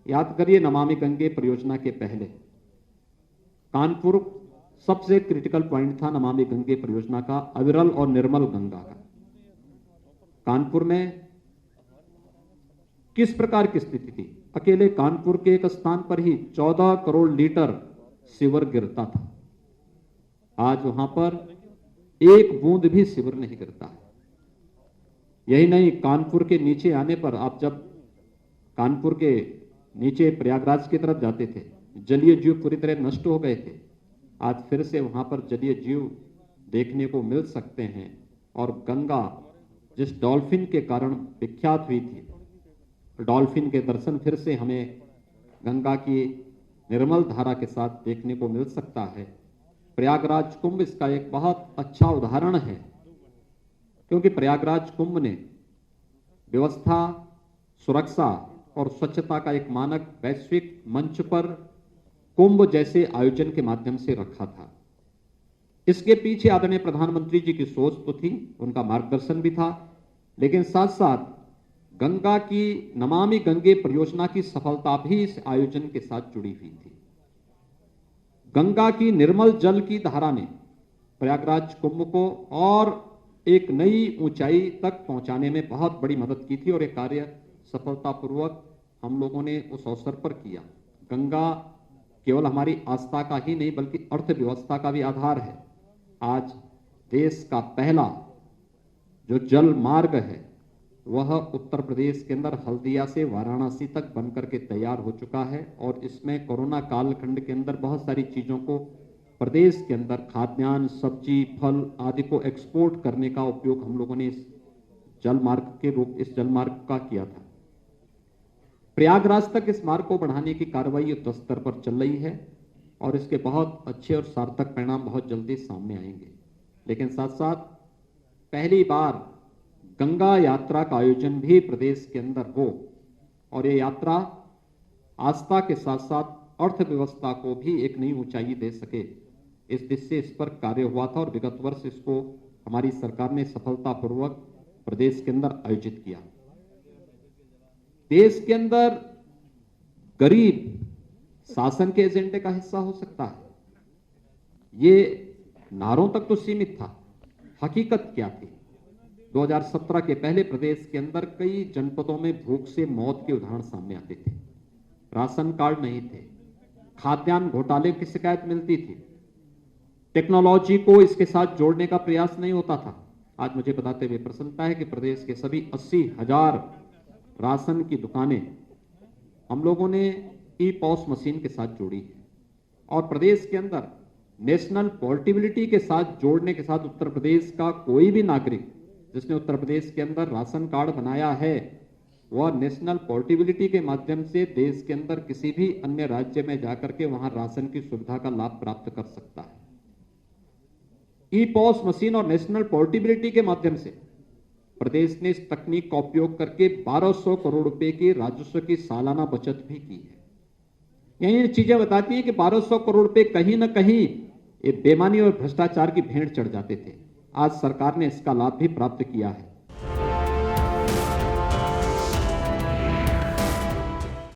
याद करिए, नमामि गंगे परियोजना के पहले कानपुर सबसे क्रिटिकल पॉइंट था नमामि गंगे परियोजना का, अविरल और निर्मल गंगा का। कानपुर में किस प्रकार की स्थिति थी? अकेले कानपुर के एक स्थान पर ही 14 करोड़ लीटर सीवर गिरता था। आज वहां पर एक बूंद भी सीवर नहीं गिरता है। यही नहीं, कानपुर के नीचे आने पर, आप जब कानपुर के नीचे प्रयागराज की तरफ जाते थे, जलीय जीव पूरी तरह नष्ट हो गए थे। आज फिर से वहां पर जलीय जीव देखने को मिल सकते हैं। और गंगा जिस डॉल्फिन के कारण विख्यात हुई थी, डॉल्फिन के दर्शन फिर से हमें गंगा की निर्मल धारा के साथ देखने को मिल सकता है। प्रयागराज कुंभ इसका एक बहुत अच्छा उदाहरण है, क्योंकि प्रयागराज कुंभ ने व्यवस्था, सुरक्षा और स्वच्छता का एक मानक वैश्विक मंच पर कुंभ जैसे आयोजन के माध्यम से रखा था। इसके पीछे आदरणीय प्रधानमंत्री जी की सोच तो थी, उनका मार्गदर्शन भी था, लेकिन साथ साथ गंगा की नमामि गंगे परियोजना की सफलता भी इस आयोजन के साथ जुड़ी हुई थी। गंगा की निर्मल जल की धारा ने प्रयागराज कुंभ को और एक नई ऊंचाई तक पहुंचाने में बहुत बड़ी मदद की थी, और यह कार्य सफलतापूर्वक हम लोगों ने उस अवसर पर किया। गंगा केवल हमारी आस्था का ही नहीं बल्कि अर्थव्यवस्था का भी आधार है। आज देश का पहला जो जल मार्ग है वह उत्तर प्रदेश के अंदर हल्दिया से वाराणसी तक बनकर के तैयार हो चुका है, और इसमें कोरोना कालखंड के अंदर बहुत सारी चीजों को प्रदेश के अंदर खाद्यान्न, सब्जी, फल आदि को एक्सपोर्ट करने का उपयोग हम लोगों ने इस जल मार्ग का किया था। प्रयागराज तक इस मार्ग को बढ़ाने की कार्रवाई युद्ध स्तर पर चल रही है, और इसके बहुत अच्छे और सार्थक परिणाम बहुत जल्दी सामने आएंगे। लेकिन साथ साथ पहली बार गंगा यात्रा का आयोजन भी प्रदेश के अंदर हो, और ये यात्रा आस्था के साथ साथ अर्थव्यवस्था को भी एक नई ऊंचाई दे सके, इस दिशा से इस पर कार्य हुआ था। और विगत वर्ष इसको हमारी सरकार ने सफलतापूर्वक प्रदेश के अंदर आयोजित किया। देश के अंदर गरीब शासन के एजेंडे का हिस्सा हो सकता है, ये नारों तक तो सीमित था। हकीकत क्या थी? 2017 के पहले प्रदेश के अंदर कई जनपदों में भूख से मौत के उदाहरण सामने आते थे। राशन कार्ड नहीं थे, खाद्यान्न घोटाले की शिकायत मिलती थी, टेक्नोलॉजी को इसके साथ जोड़ने का प्रयास नहीं होता था। आज मुझे बताते हुए प्रसन्नता है कि प्रदेश के सभी 80,000 राशन की दुकानें हम लोगों ने ई पॉस मशीन के साथ जोड़ी है, और प्रदेश के अंदर नेशनल पोर्टेबिलिटी के साथ जोड़ने के साथ उत्तर प्रदेश का कोई भी नागरिक जिसने उत्तर प्रदेश के अंदर राशन कार्ड बनाया है, वह नेशनल पोर्टेबिलिटी के माध्यम से देश के अंदर किसी भी अन्य राज्य में जाकर के वहां राशन की सुविधा का लाभ प्राप्त कर सकता है। ई पॉस मशीन और नेशनल पोर्टेबिलिटी के माध्यम से प्रदेश ने इस तकनीक का उपयोग करके 1200 करोड़ रुपए के राजस्व की सालाना बचत भी की है। यही चीजें बताती हैं कि 1200 करोड़ रुपए कहीं ना कहीं ये बेईमानी और भ्रष्टाचार की भेंट चढ़ जाते थे। आज सरकार ने इसका लाभ भी प्राप्त किया है।